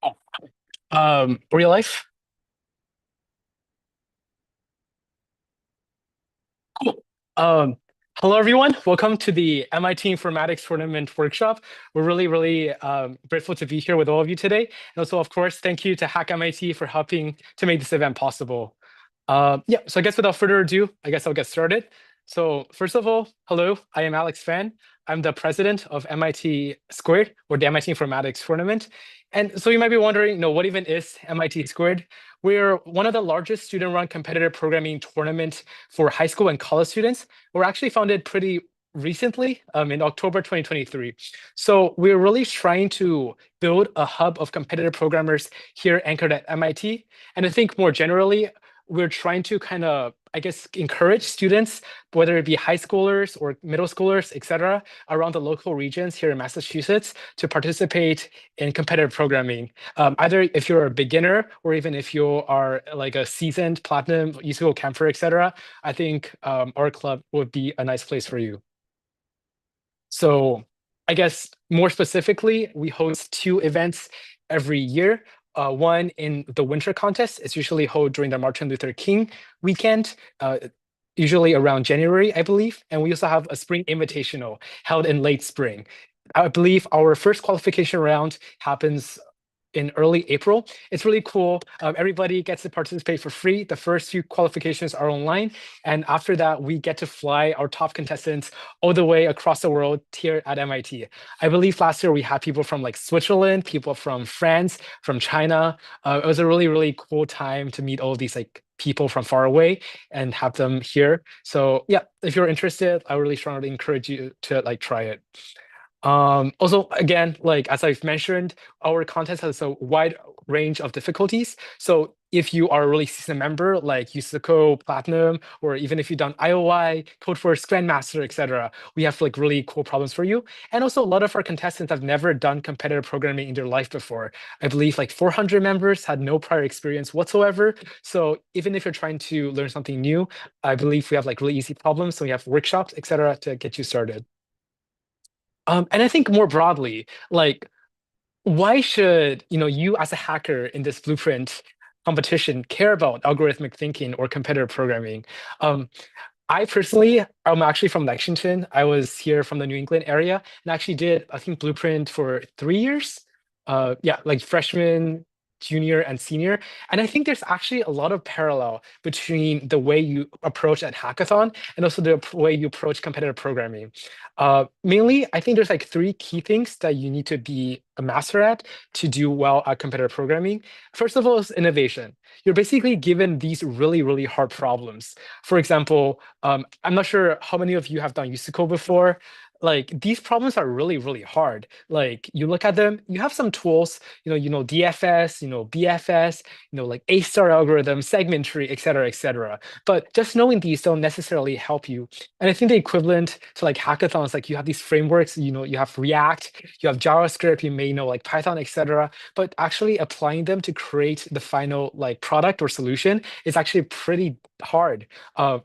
Oh, real life? Cool. Um, Hello everyone. Welcome to the MIT Informatics Tournament Workshop. We're really grateful to be here with all of you today. And also, of course, thank you to Hack MIT for helping to make this event possible. Yeah, so I guess without further ado, I guess I'll get started. So first of all, hello, I am Alex Fan. I'm the president of MIT Squared, or the MIT Informatics Tournament. And so you might be wondering, what even is MIT Squared? We're one of the largest student-run competitive programming tournament for high school and college students. We're actually founded pretty recently, in October 2023. So we're really trying to build a hub of competitive programmers here anchored at MIT. And I think more generally, we're trying to kind of, I guess, encourage students, whether it be high schoolers or middle schoolers, et cetera, around the local regions here in Massachusetts to participate in competitive programming. Either if you're a beginner or even if you are like a seasoned platinum UCO camper, et cetera, I think our club would be a nice place for you. So I guess more specifically, we host two events every year. One in the winter contest. It's usually held during the Martin Luther King weekend, usually around January, I believe. And we also have a spring invitational held in late spring. I believe our first qualification round happens in early April. It's really cool. Everybody gets to participate for free. The first few qualifications are online. And after that, we get to fly our top contestants all the way across the world here at MIT. I believe last year we had people from like Switzerland, people from France, from China. It was a really cool time to meet all of these like people from far away and have them here. So yeah, if you're interested, I really strongly encourage you to like try it. Also, again, like as I've mentioned, our contest has a wide range of difficulties. So if you are a really seasoned member, like USICO Platinum, or even if you've done IOI, Codeforce, Grandmaster, etc., we have like really cool problems for you. And also, a lot of our contestants have never done competitive programming in their life before. I believe like 400 members had no prior experience whatsoever. So even if you're trying to learn something new, I believe we have like really easy problems. So we have workshops, etc., to get you started. And I think more broadly, like, why should you as a hacker in this blueprint competition care about algorithmic thinking or competitive programming? Um, I personally, I'm actually from Lexington. I was here from the New England area and actually did, I think, Blueprint for 3 years. Yeah, like freshman, junior, and senior. And I think there's actually a lot of parallel between the way you approach at hackathon and also the way you approach competitive programming. Mainly, I think there's like three key things that you need to be a master at to do well at competitive programming. First of all, is innovation. You're basically given these really hard problems. For example, I'm not sure how many of you have done USICO before. Like these problems are really hard. Like you look at them, you have some tools, DFS, BFS, like A-star algorithm, segment tree, et cetera. But just knowing these don't necessarily help you. And I think the equivalent to like hackathons, like you have these frameworks, you have React, you have JavaScript, you may know like Python, et cetera. But actually applying them to create the final like product or solution is actually pretty hard.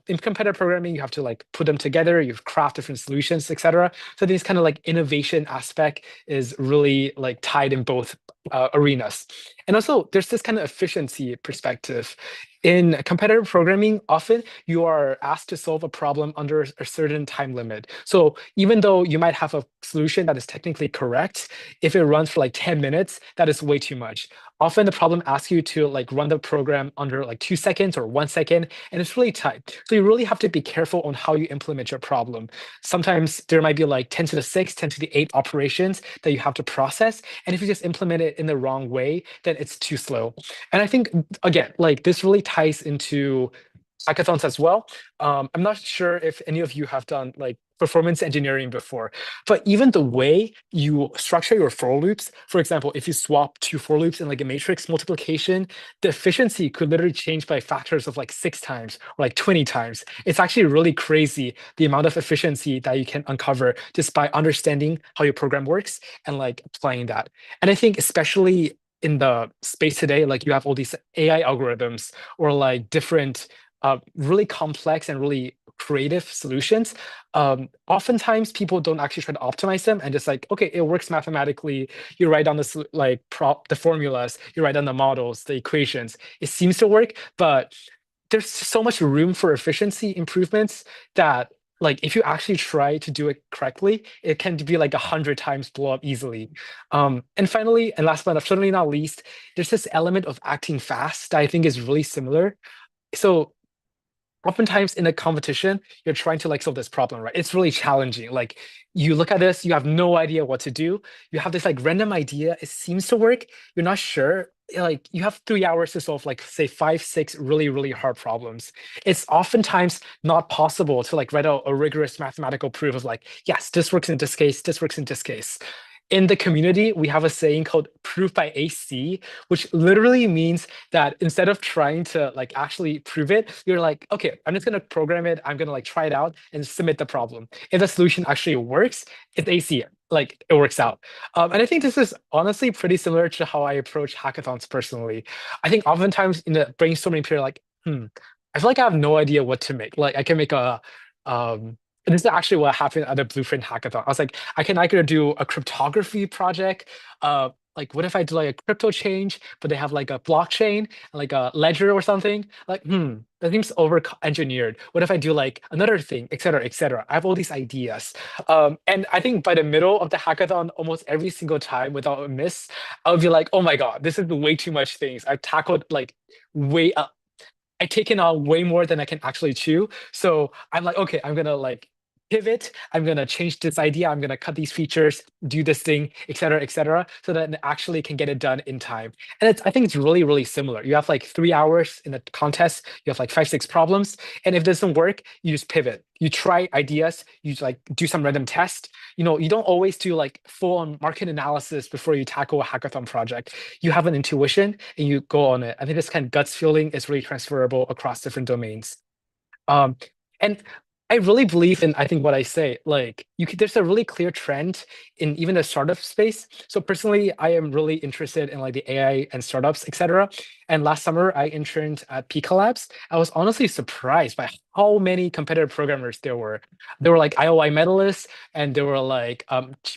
In competitive programming, you have to like put them together, you craft different solutions, etc. So this kind of like innovation aspect is really like tied in both arenas. And also, there's this kind of efficiency perspective. In competitive programming, often you are asked to solve a problem under a certain time limit. So even though you might have a solution that is technically correct, if it runs for like 10 minutes, that is way too much. Often the problem asks you to like run the program under like 2 seconds or 1 second, and it's really tight. So you really have to be careful on how you implement your problem. Sometimes there might be like 10 to the 6, 10 to the 8 operations that you have to process. And if you just implement it in the wrong way, then it's too slow. And I think, again, like this really ties into hackathons as well. I'm not sure if any of you have done like performance engineering before, but even the way you structure your for loops, for example, if you swap two for loops in like a matrix multiplication, the efficiency could literally change by factors of like 6 times or like 20 times. It's actually really crazy the amount of efficiency that you can uncover just by understanding how your program works and like applying that. And I think especially in the space today, like you have all these AI algorithms or like different really complex and really creative solutions, oftentimes people don't actually try to optimize them and just like, okay, it works mathematically. You write down the formulas, you write down the models, the equations. It seems to work, but there's so much room for efficiency improvements that like if you actually try to do it correctly, it can be like 100 times blow up easily. And finally, and last but certainly not least, there's this element of acting fast that I think is really similar. So oftentimes in a competition, you're trying to like solve this problem, right? It's really challenging. Like you look at this, you have no idea what to do. You have this like random idea. It seems to work. You're not sure. Like you have 3 hours to solve like say five, six really, really hard problems. It's oftentimes not possible to like write out a rigorous mathematical proof of like, yes, this works in this case, this works in this case. In the community, we have a saying called proof by AC, which literally means that instead of trying to like actually prove it, you're like, okay, I'm just gonna program it, I'm gonna like try it out and submit the problem. If the solution actually works, it's AC, like it works out. And I think this is honestly pretty similar to how I approach hackathons personally. I think oftentimes in the brainstorming period, like, I feel like I have no idea what to make. Like I can make a and this is actually what happened at the Blueprint hackathon. I was like, I can either do a cryptography project. Like what if I do like a crypto change, but they have like a blockchain, like a ledger or something? Like, that seems over engineered. What if I do like another thing, et cetera, et cetera? I have all these ideas. And I think by the middle of the hackathon, almost every single time without a miss, I would be like, oh my God, this is way too much things. I've tackled like way I've taken on way more than I can actually chew. So I'm like, okay, I'm gonna like pivot. I'm gonna change this idea. I'm gonna cut these features, do this thing, et cetera, so that it actually can get it done in time. And I think it's really, really similar. You have like 3 hours in a contest. You have like five, six problems, and if it doesn't work, you just pivot. You try ideas. You like do some random test. You don't always do like full on market analysis before you tackle a hackathon project. You have an intuition and you go on it. I think this kind of guts feeling is really transferable across different domains. Um, and I really believe in, I think what I say, like there's a really clear trend in even the startup space. So personally, I am really interested in like the AI and startups, et cetera. And last summer, I interned at Pika Labs. I was honestly surprised by how many competitive programmers there were. There were like IOI medalists, and there were like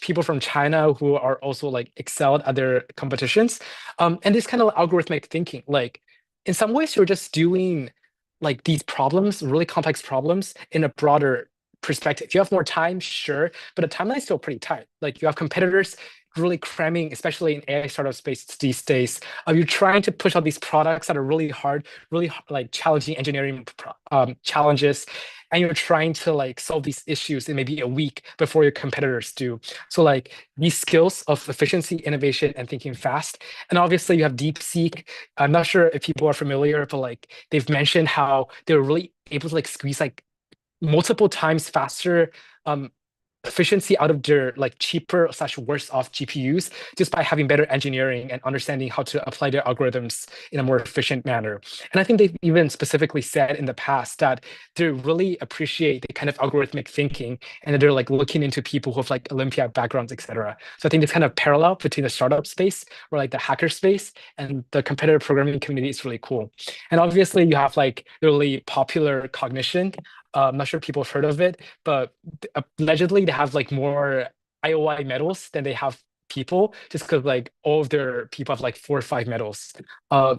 people from China who are also like excelled at their competitions. And this kind of algorithmic thinking, like in some ways, you're just doing like these problems, really complex problems, in a broader perspective. If you have more time, sure, but the timeline is still pretty tight. Like you have competitors really cramming, especially in AI startup space these days. You're trying to push out these products that are really hard, really like challenging engineering challenges, and you're trying to like solve these issues in maybe a week before your competitors do. So like these skills of efficiency, innovation, and thinking fast. And obviously you have DeepSeek. I'm not sure if people are familiar, but like they've mentioned how they're really able to like squeeze like multiple times faster efficiency out of their like cheaper slash worse off GPUs just by having better engineering and understanding how to apply their algorithms in a more efficient manner. And I think they've even specifically said in the past that they really appreciate the kind of algorithmic thinking and that they're like looking into people who have like Olympiad backgrounds, etc. So I think this kind of parallel between the startup space or like the hacker space and the competitive programming community is really cool. And obviously you have like really popular cognition. I'm not sure if people have heard of it, but allegedly they have like more IOI medals than they have people, just because like all of their people have like 4 or 5 medals. Uh,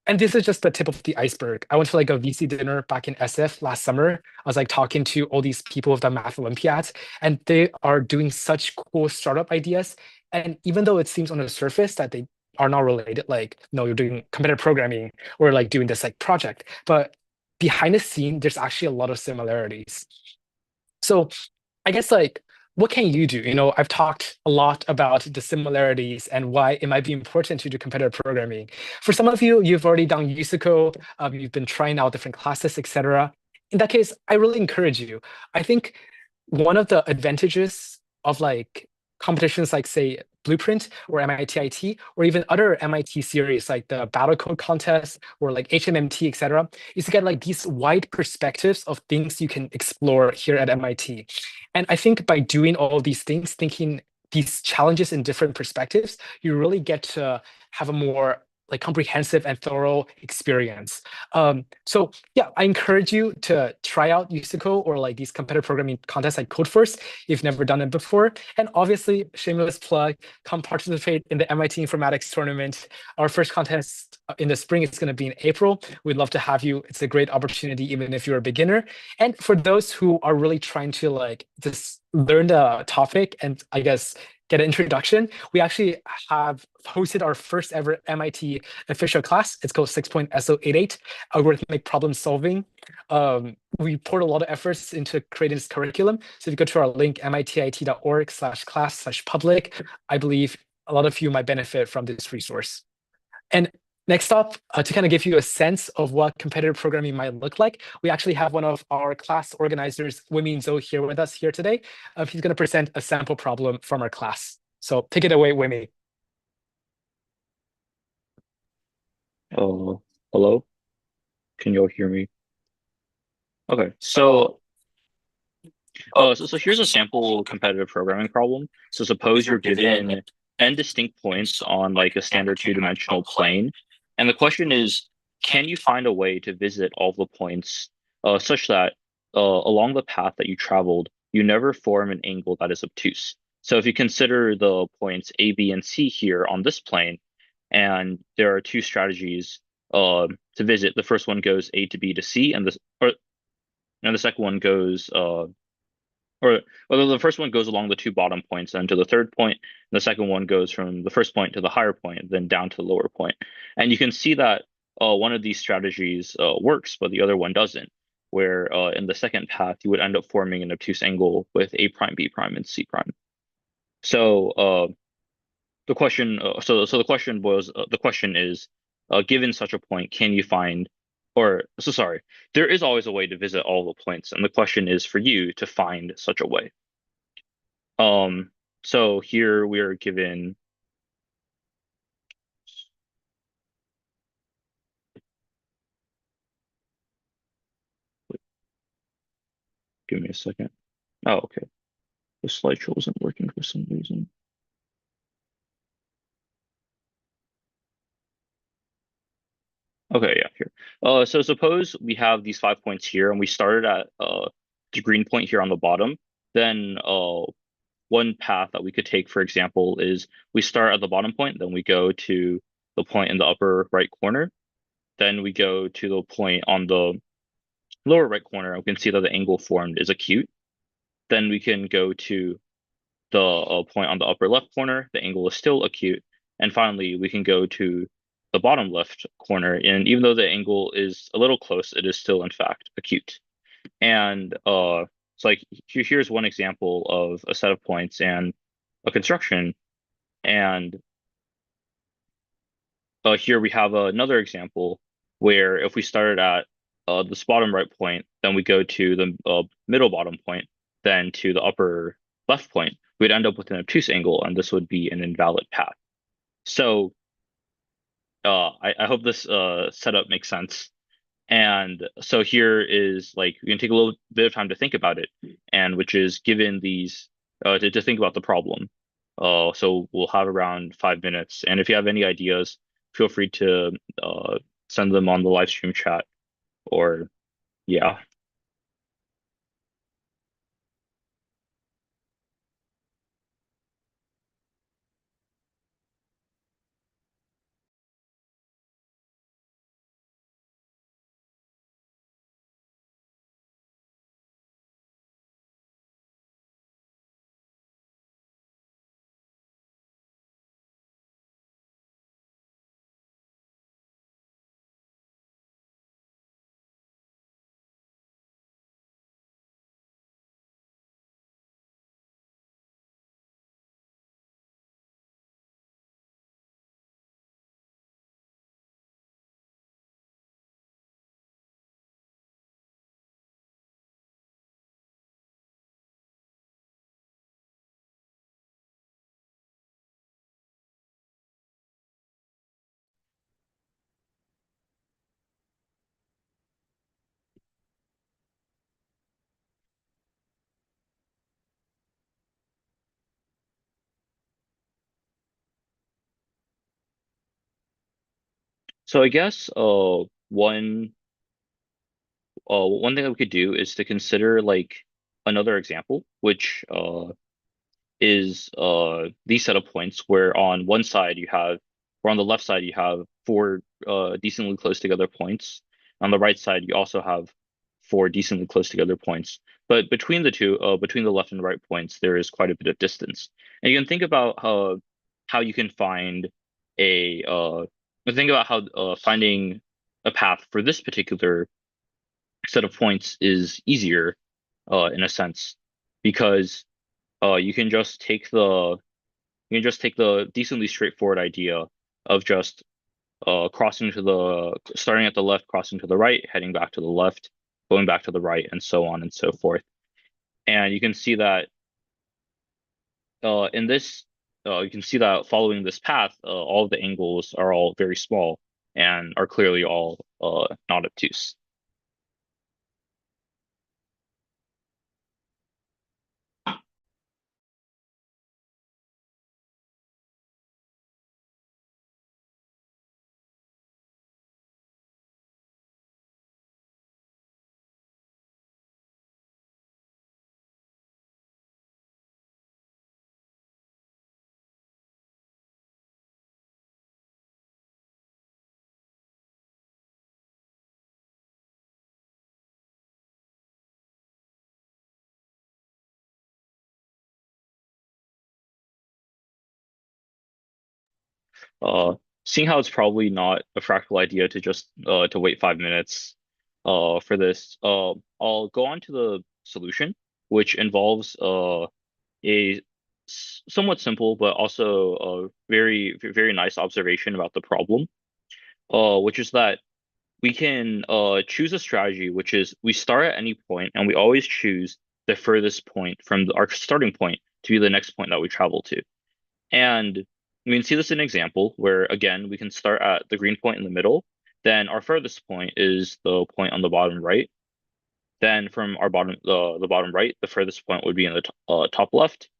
and this is just the tip of the iceberg. I went to like a VC dinner back in SF last summer. I was like talking to all these people with the math Olympiads, and they are doing such cool startup ideas. And even though it seems on the surface that they are not related, like, no, you're doing competitive programming or like doing this like project, but behind the scene, there's actually a lot of similarities. So I guess like what can you do? I've talked a lot about the similarities and why it might be important to do competitive programming. For some of you, you've already done USICO, you've been trying out different classes, etc. In that case, I really encourage you. I think one of the advantages of like competitions like say Blueprint or MIT IT or even other MIT series like the Battle Code contest or like HMMT, etc., is to get like these wide perspectives of things you can explore here at MIT. And I think by doing all these things, thinking these challenges in different perspectives, you really get to have a more like comprehensive and thorough experience. So yeah, I encourage you to try out USICO or like these competitive programming contests like Code First if you've never done it before. And obviously, shameless plug, come participate in the MIT Informatics Tournament. Our first contest in the spring is going to be in April. We'd love to have you. It's a great opportunity, even if you're a beginner. And for those who are really trying to like just learn the topic and I guess get an introduction, we actually have hosted our first ever MIT official class. It's called 6.SO88, Algorithmic Problem Solving. We poured a lot of efforts into creating this curriculum. So if you go to our link, mitit.org/class/public, I believe a lot of you might benefit from this resource. And next up, to kind of give you a sense of what competitive programming might look like, we actually have one of our class organizers, Wimi Zhou, here with us here today. He's going to present a sample problem from our class. So take it away, Wimi. Hello? Can you all hear me? Okay, so here's a sample competitive programming problem. So suppose you're given n distinct points on like a standard two-dimensional plane, and the question is, can you find a way to visit all the points such that along the path that you traveled, you never form an angle that is obtuse? So if you consider the points A, B, and C here on this plane, and there are two strategies to visit. The first one goes A to B to C, and the second one goes or well, the first one goes along the two bottom points and to the third point, and the second one goes from the first point to the higher point, then down to the lower point. And you can see that one of these strategies works, but the other one doesn't. Where in the second path, you would end up forming an obtuse angle with A prime, B prime, and C prime. So the question so the question is given such a point, can you find or so sorry, there is always a way to visit all the points, and the question is for you to find such a way. So here we are given, give me a second. Oh, okay, the slideshow wasn't working for some reason. Okay, yeah, here. So suppose we have these 5 points here, and we started at the green point here on the bottom. Then one path that we could take, for example, is we start at the bottom point, then we go to the point in the upper right corner, then we go to the point on the lower right corner, and we can see that the angle formed is acute. Then we can go to the point on the upper left corner, the angle is still acute. And finally, we can go to the bottom left corner, and even though the angle is a little close, it is still, in fact, acute. And so like here's one example of a set of points and a construction. And here we have another example where if we started at this bottom right point, then we go to the middle bottom point, then to the upper left point, we'd end up with an obtuse angle, and this would be an invalid path. So I hope this setup makes sense. And so here is like, we can take a little bit of time to think about it, and which is given these, to think about the problem. So we'll have around 5 minutes. And if you have any ideas, feel free to send them on the live stream chat or, yeah. So I guess one thing that we could do is to consider like another example, which is these set of points where on one side you have, or on the left side you have four decently close together points. On the right side you also have four decently close together points. But between the two, between the left and right points, there is quite a bit of distance. And you can think about how you can find a think about how finding a path for this particular set of points is easier in a sense because you can just take the decently straightforward idea of just crossing to the starting at the left, crossing to the right, heading back to the left, going back to the right, and so on and so forth. And you can see that in this you can see that following this path, all of the angles are all very small and are clearly all not obtuse. Uh, Seeing how it's probably not a practical idea to just to wait 5 minutes for this, I'll go on to the solution, which involves a somewhat simple but also a very nice observation about the problem, which is that we can choose a strategy, which is we start at any point and we always choose the furthest point from our starting point to be the next point that we travel to. And we can see this in an example where, again, we can start at the green point in the middle. Then our furthest point is the point on the bottom right. Then from our the bottom right, the furthest point would be in the top left,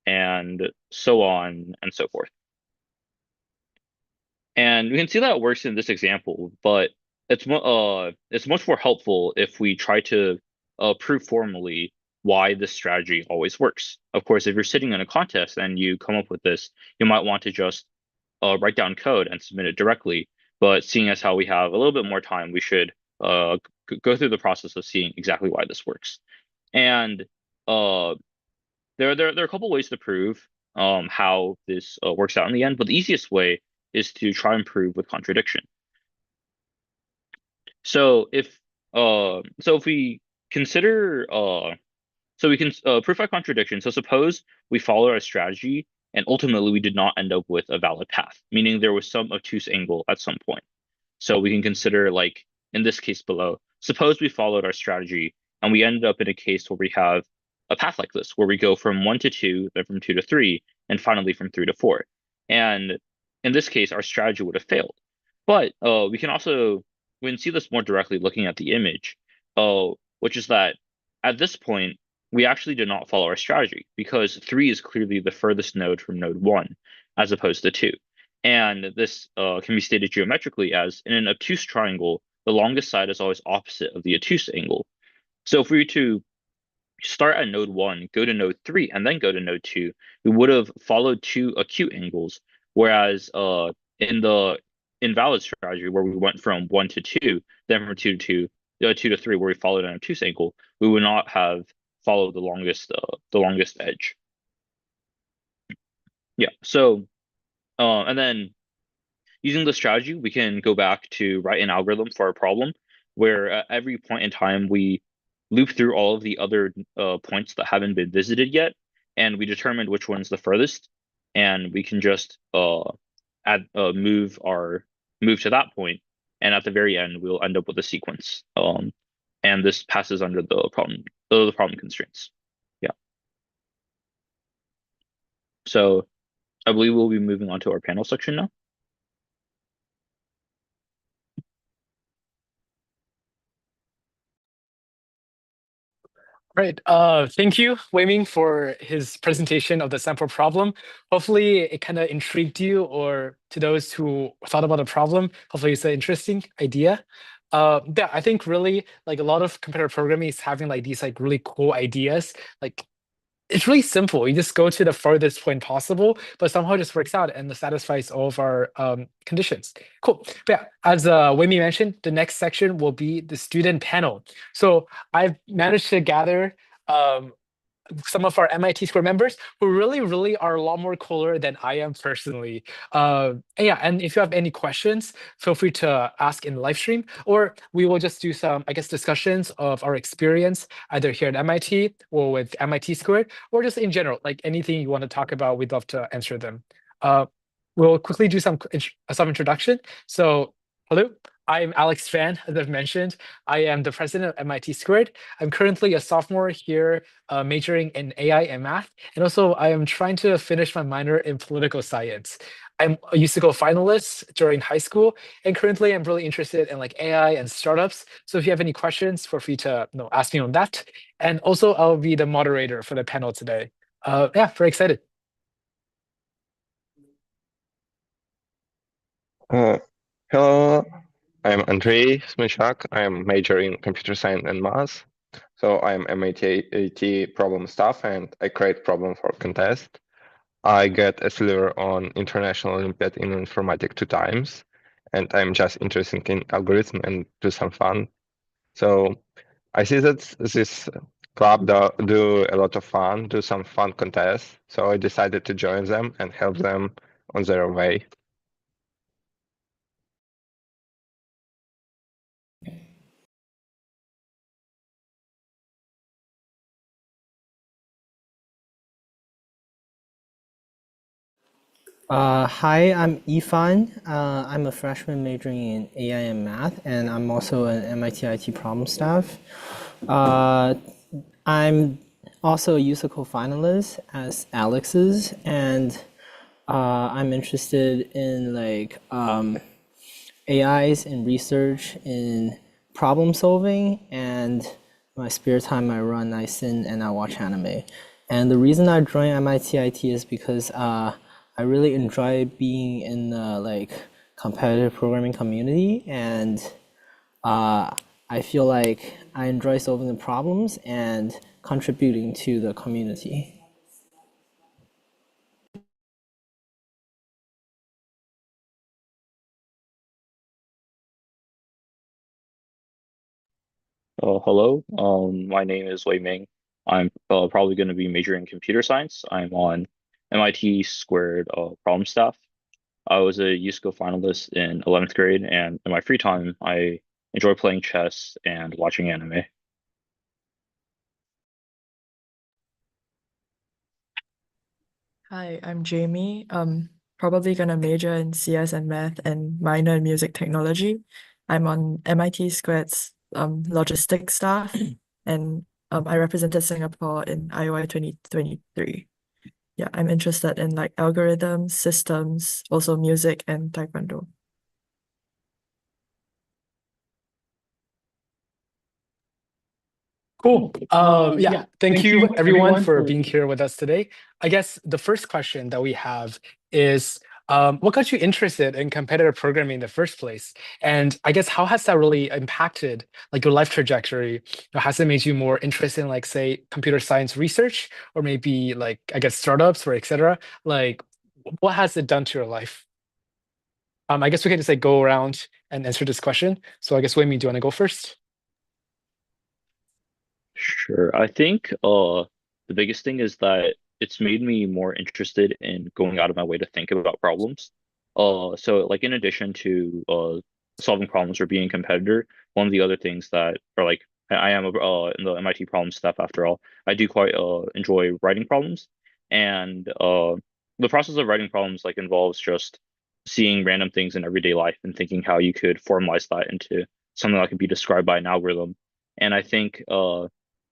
and so on and so forth. And we can see that it works in this example, but it's much more helpful if we try to prove formally why this strategy always works. Of course, if you're sitting in a contest and you come up with this, you might want to just write down code and submit it directly. But seeing as how we have a little bit more time, we should go through the process of seeing exactly why this works. And uh, there are a couple ways to prove how this works out in the end, but the easiest way is to try and prove with contradiction. So if we consider so we can proof by contradiction. So suppose we follow our strategy and ultimately we did not end up with a valid path, meaning there was some obtuse angle at some point. So we can consider, like in this case below, suppose we followed our strategy and we ended up in a case where we have a path like this, where we go from 1 to 2, then from 2 to 3, and finally from 3 to 4. And in this case, our strategy would have failed. But we can see this more directly looking at the image, which is that at this point, we actually did not follow our strategy because 3 is clearly the furthest node from node 1, as opposed to 2. And this can be stated geometrically as in an obtuse triangle, the longest side is always opposite of the obtuse angle. So if we were to start at node 1, go to node 3, and then go to node 2, we would have followed two acute angles. Whereas in the invalid strategy, where we went from 1 to 2, then from 2 to 3, where we followed an obtuse angle, we would not have followed the longest edge. Yeah. So and then using the strategy, we can go back to write an algorithm for our problem where at every point in time we loop through all of the other points that haven't been visited yet, and we determine which one's the furthest, and we can just move to that point, and at the very end we'll end up with a sequence. And this passes under the problem constraints. Yeah. So I believe we'll be moving on to our panel section now. Right. Thank you, Wei Ming, for his presentation of the sample problem. Hopefully, it kind of intrigued you, or to those who thought about the problem, hopefully it's an interesting idea. Yeah, I think really like a lot of computer programming is having like these like really cool ideas. Like it's really simple. You just go to the furthest point possible, but somehow it just works out and satisfies all of our conditions. Cool. But yeah, as Wimi mentioned, the next section will be the student panel. So I've managed to gather um, some of our MIT Square members who really, really are a lot more cooler than I am personally. And yeah, and if you have any questions, feel free to ask in the live stream, or we will just do some, I guess, discussions of our experience either here at MIT or with MIT Squared, or just in general, like anything you want to talk about, we'd love to answer them. Uh, we'll quickly do some introduction. So, hello. I'm Alex Fan, as I've mentioned. I am the president of MIT Squared. I'm currently a sophomore here majoring in AI and math. And also, I am trying to finish my minor in political science. I'm a used to go finalist during high school, and currently I'm really interested in like AI and startups. So if you have any questions, feel free to ask me on that. And also, I'll be the moderator for the panel today. Yeah, very excited. Uh, Hello, I'm Andrei Smyczak. I'm majoring in computer science and math. So I'm MIT problem staff and I create problem for contest. I get a silver on International Olympiad in Informatics 2 times, and I'm just interested in algorithm and do some fun. So I see that this club do a lot of fun, do some fun contests. So I decided to join them and help them on their way. Hi, I'm Ifan. I'm a freshman majoring in AI and math, and I'm also an MIT IT problem staff. Uh, I'm also a USACO finalist as Alex's, and I'm interested in like AIs and research in problem solving, and my spare time I run Nisin and I watch anime. And the reason I joined MIT IT is because I really enjoy being in the like competitive programming community, and I feel like I enjoy solving the problems and contributing to the community. Hello, my name is Wei Ming. I'm probably going to be majoring in computer science. I'm on MIT Squared problem staff. I was a USCO finalist in 11th grade, and in my free time, I enjoy playing chess and watching anime. Hi, I'm Jamie. Probably gonna major in CS and math and minor in music technology. I'm on MIT Squared's logistics staff, and I represented Singapore in IOI 2023. Yeah, I'm interested in like algorithms, systems, also music and taekwondo. Cool. Yeah, thank you everyone for being here with us today. I guess the first question that we have is what got you interested in competitive programming in the first place? And I guess how has that really impacted like your life trajectory? Has it made you more interested in like say computer science research or maybe like I guess startups or etc. Like what has it done to your life? I guess we can just like go around and answer this question. So I guess Wei, do you want to go first? Sure. I think the biggest thing is that it's made me more interested in going out of my way to think about problems. So like in addition to solving problems or being a competitor, one of the other things that are like I am in the MIT problem staff after all, I do quite enjoy writing problems. And the process of writing problems like involves just seeing random things in everyday life and thinking how you could formalize that into something that could be described by an algorithm. And I think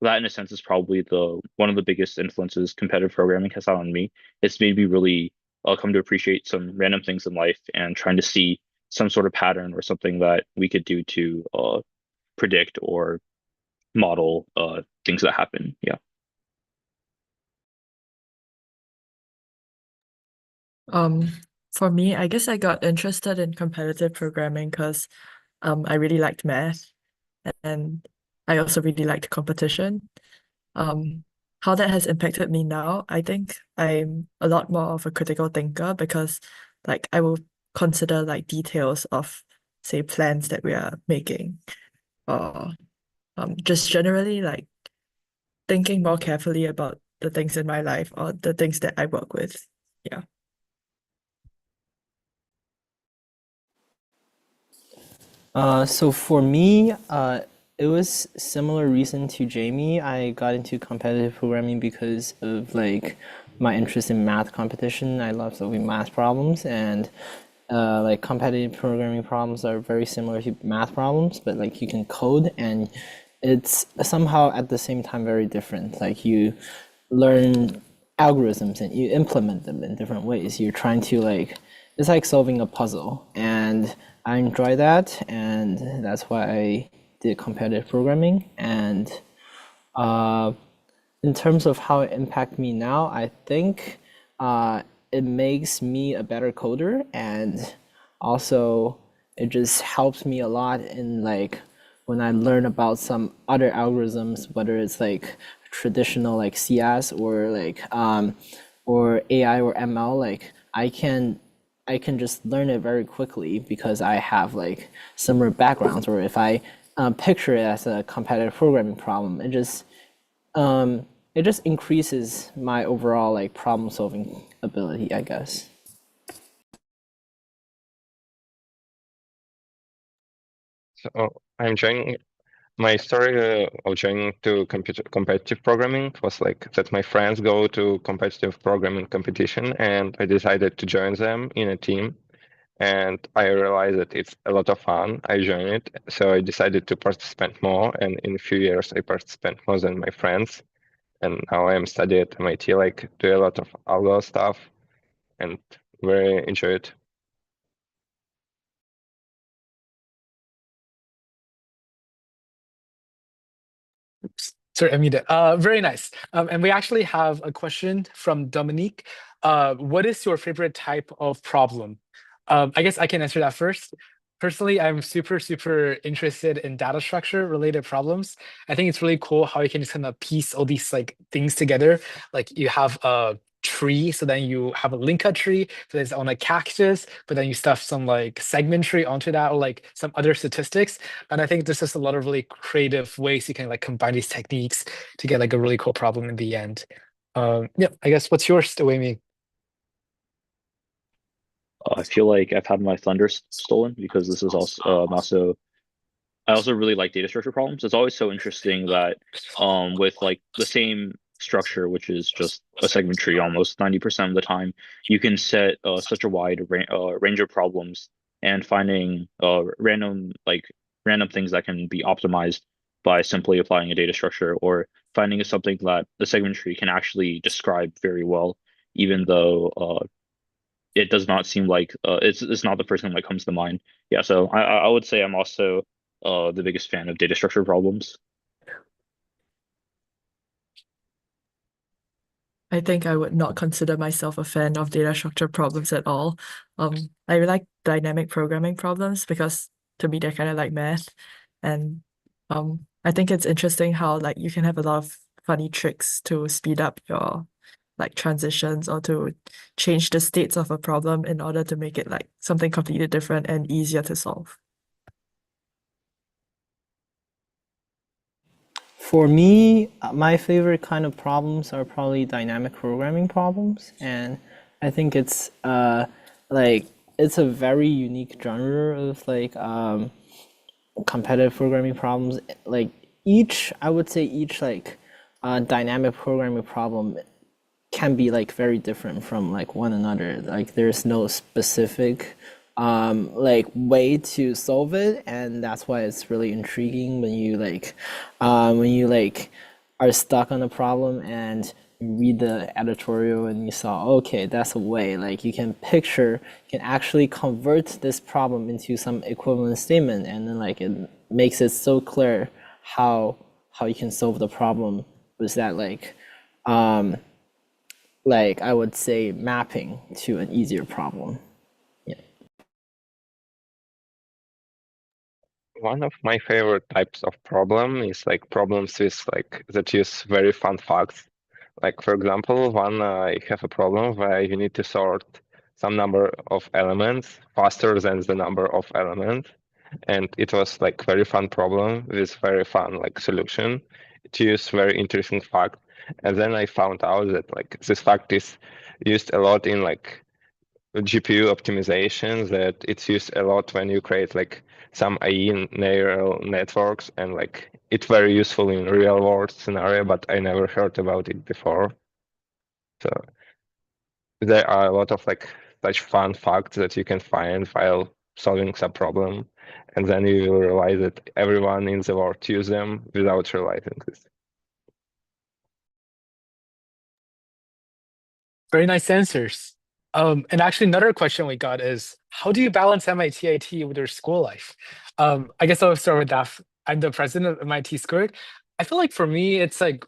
that in a sense is probably the one of the biggest influences competitive programming has had on me. It's made me really come to appreciate some random things in life and trying to see some sort of pattern or something that we could do to predict or model things that happen. Yeah. For me, I guess I got interested in competitive programming because I really liked math and I also really liked competition. Um, how that has impacted me now, I think I'm a lot more of a critical thinker because like I will consider like details of say plans that we are making or just generally like thinking more carefully about the things in my life or the things that I work with. Yeah. So for me, it was similar reason to Jamie. I got into competitive programming because of like my interest in math competition. I love solving math problems, and like competitive programming problems are very similar to math problems, but like you can code, and it's somehow at the same time very different. Like you learn algorithms and you implement them in different ways. You're trying to like, it's like solving a puzzle, and I enjoy that, and that's why I did competitive programming. And uh, in terms of how it impacts me now, I think it makes me a better coder, and also it just helps me a lot in like when I learn about some other algorithms, whether it's like traditional like CS or AI or ML, like I can just learn it very quickly because I have like similar backgrounds. Or if I picture it as a competitive programming problem, it just increases my overall like problem solving ability, I guess. So I'm joining. My story of joining to competitive programming was like that my friends go to competitive programming competition, and I decided to join them in a team. And I realized that it's a lot of fun. I joined it, so I decided to participate more. And in a few years, I participate more than my friends. And now I'm studying at MIT, like do a lot of algo stuff, and very enjoy it. Sorry, I muted it. Very nice. And we actually have a question from Dominique. What is your favorite type of problem? I guess I can answer that first. Personally, I'm super, super interested in data structure related problems. I think it's really cool how you can just kind of piece all these like things together. Like you have a tree, so then you have a linka tree that is on a cactus, but then you stuff some like segment tree onto that or like some other statistics. And I think there's just a lot of really creative ways you can like combine these techniques to get like a really cool problem in the end. Yeah, I guess what's yours, Wei? I feel like I've had my thunder stolen because this is also I also really like data structure problems. It's always so interesting that with like the same structure, which is just a segment tree almost 90% of the time, you can set such a wide range of problems and finding random things that can be optimized by simply applying a data structure or finding something that the segment tree can actually describe very well, even though it does not seem like it's not the first thing that comes to mind. Yeah, so I would say I'm also the biggest fan of data structure problems. I think I would not consider myself a fan of data structure problems at all. I like dynamic programming problems because to me they're kind of like math, and I think it's interesting how like you can have a lot of funny tricks to speed up your like transitions or to change the states of a problem in order to make it like something completely different and easier to solve. For me, my favorite kind of problems are probably dynamic programming problems, and I think it's like it's a very unique genre of like competitive programming problems. Like I would say each like dynamic programming problem can be like very different from like one another. Like there's no specific like way to solve it, and that's why it's really intriguing when you like are stuck on a problem and you read the editorial and you saw, okay, that's a way. Like you can actually convert this problem into some equivalent statement, and then like it makes it so clear how how you can solve the problem was that like I would say mapping to an easier problem. One of my favorite types of problem is like problems with like that use very fun facts. Like for example, I have a problem where you need to sort some number of elements faster than the number of elements. And it was like very fun problem with very fun like solution to use very interesting fact. And then I found out that like this fact is used a lot in like GPU optimization, that it's used a lot when you create like some AI neural networks, and like it's very useful in real world scenario, but I never heard about it before. So there are a lot of like such fun facts that you can find while solving some problem, and then you will realize that everyone in the world use them without realizing this. Very nice answers. And actually, another question we got is, how do you balance MIT IT with your school life? I guess I'll start with that. I'm the president of MIT Squared. I feel like for me, it's like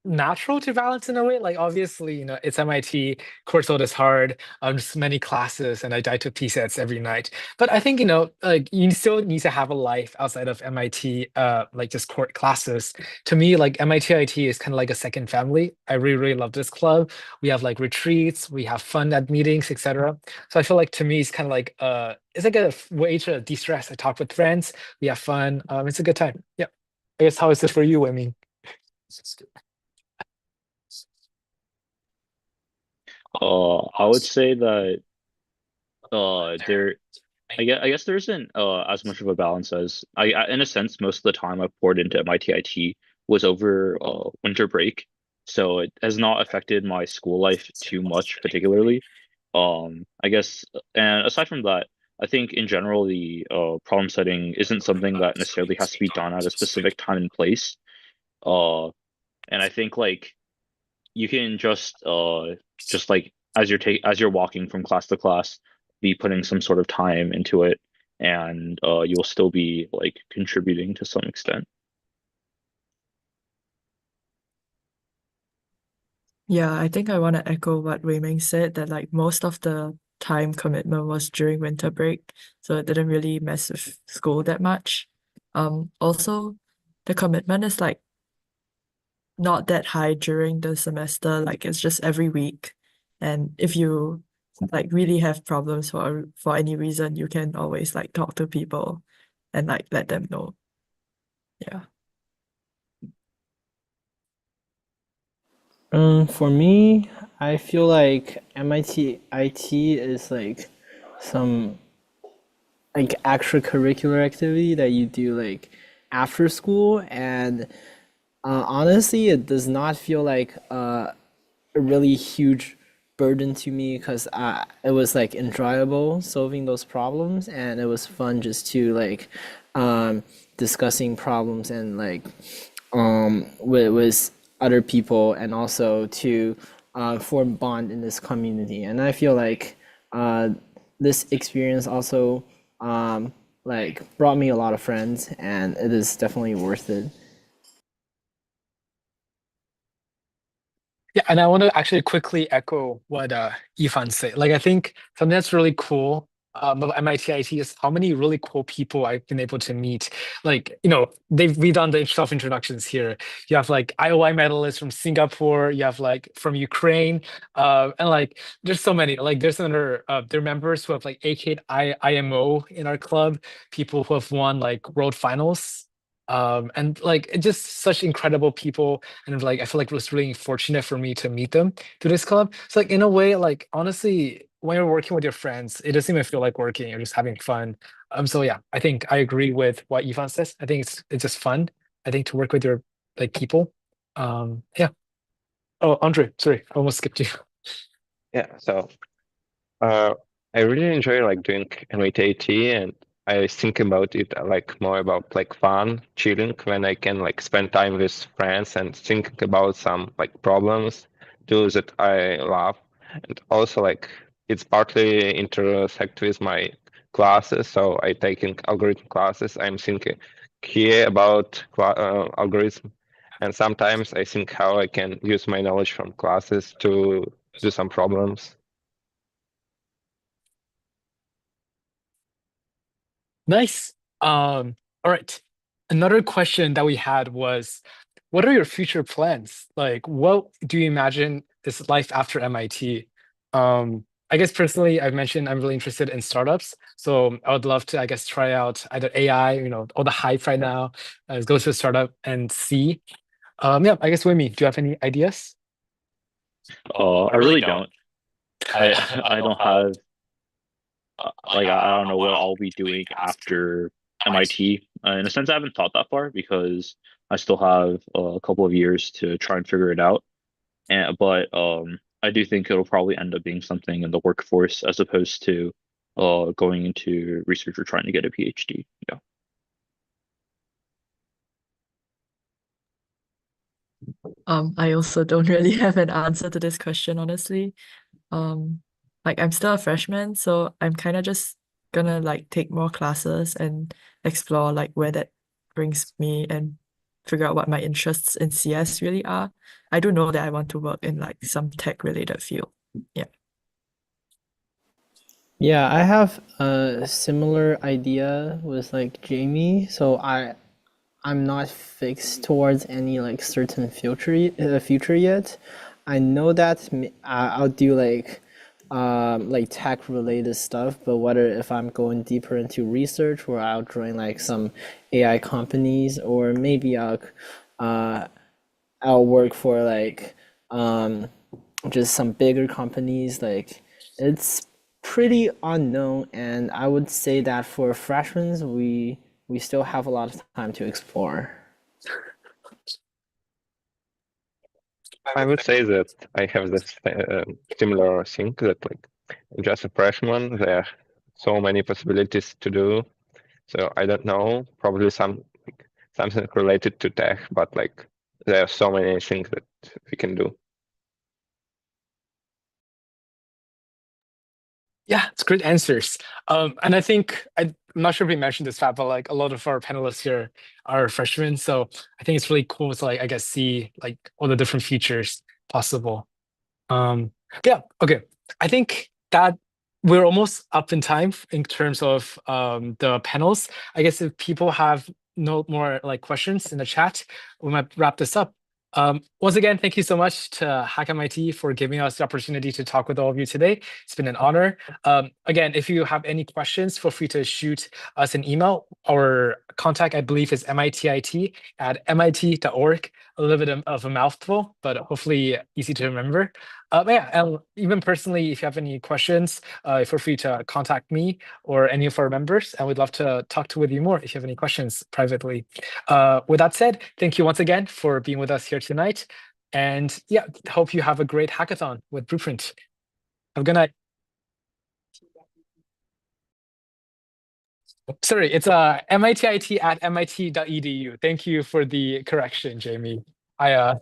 natural to balance in a way. Like obviously, it's MIT, course load is hard, just many classes, and I die to PSATs every night. But I think, like you still need to have a life outside of MIT, like just court classes. To me, like MIT IT is kind of like a second family. I really, really love this club. We have like retreats, we have fun at meetings, etc. So I feel like to me, it's kind of like it's like a way to de-stress. I talk with friends, we have fun. It's a good time. Yeah. I guess how is this for you, I mean? I would say that there I guess there isn't as much of a balance as in a sense most of the time I've poured into MIT IT was over winter break, so it has not affected my school life too much particularly. I guess, and aside from that, I think in general the problem setting isn't something that necessarily has to be done at a specific time and place. Uh, and I think like you can just like as you're walking from class to class, be putting some sort of time into it, and you'll still be like contributing to some extent. Yeah, I think I want to echo what Weiming said, that like most of the time commitment was during winter break, so it didn't really mess with school that much. Also, the commitment is like not that high during the semester, like it's just every week. And if you like really have problems for any reason, you can always like talk to people and like let them know. Yeah. For me, I feel like MIT IT is like some like extracurricular activity that you do like after school, and honestly, it does not feel like a really huge burden to me because it was like enjoyable solving those problems, and it was fun just to like discussing problems and like with other people, and also to form bond in this community. And I feel like this experience also like brought me a lot of friends, and it is definitely worth it. Yeah, and I want to actually quickly echo what Ifan said. Like, I think something that's really cool about MIT IT is how many really cool people I've been able to meet. Like, we've done the self introductions here. You have like IOI medalists from Singapore. You have like from Ukraine, and like there's so many. Like, there's another there are members who have like AK'd IMO in our club. People who have won like world finals. And like just such incredible people, and like I feel like it was really fortunate for me to meet them through this club. So like in a way, like honestly, when you're working with your friends, it doesn't even feel like working. You're just having fun. So yeah, I think I agree with what Ivan says. I think it's just fun. I think to work with your like people. Yeah. Oh, Andre, sorry, I almost skipped you. Yeah, so I really enjoy like doing MIT, and I think about it like more about like fun, chilling when I can like spend time with friends and think about some like problems, tools that I love, and also like it's partly intersect with my classes. So I taking algorithm classes. I'm thinking here about algorithm, and sometimes I think how I can use my knowledge from classes to do some problems. Nice. All right. Another question that we had was, what are your future plans? Like, what do you imagine is life after MIT? I guess personally, I've mentioned I'm really interested in startups. So I would love to, I guess, try out either AI, all the hype right now, go to a startup and see. Yeah, I guess Wimmy, do you have any ideas? I really don't. I I don't have like I don't know what I'll be doing after MIT. In a sense, I haven't thought that far because I still have a couple of years to try and figure it out. But I do think it'll probably end up being something in the workforce as opposed to going into research or trying to get a PhD. Yeah. I also don't really have an answer to this question, honestly. Um, like I'm still a freshman, so I'm kind of just gonna like take more classes and explore like where that brings me and figure out what my interests in CS really are. I do know that I want to work in like some tech related field. Yeah. Yeah, I have a similar idea with like Jamie. So I'm not fixed towards any like certain future yet. I know that I'll do like tech related stuff, but whether if I'm going deeper into research or I'll join like some AI companies or maybe uh I'll work for like just some bigger companies, like it's pretty unknown, and I would say that for freshmen we still have a lot of time to explore. I would say that I have this similar thing that like I'm just a freshman. There are so many possibilities to do. So I don't know, probably something related to tech, but like there are so many things that we can do. Yeah, it's great answers. And I think I'm not sure if we mentioned this fact, but like a lot of our panelists here are freshmen, so I think it's really cool to like I guess see like all the different features possible. Um, yeah, okay. I think that we're almost up in time in terms of the panels. I guess if people have no more like questions in the chat, we might wrap this up. Once again, thank you so much to Hack MIT for giving us the opportunity to talk with all of you today. It's been an honor. Again, if you have any questions, feel free to shoot us an email. Our contact, I believe, is mitit@mit.org. A little bit of a mouthful, but hopefully easy to remember. Yeah, and even personally, if you have any questions, feel free to contact me or any of our members, and we'd love to talk with you more if you have any questions privately. With that said, thank you once again for being with us here tonight, and yeah, hope you have a great hackathon with Blueprint. Have a good night. Sorry, it's mitit@mit.edu. Thank you for the correction, Jamie. I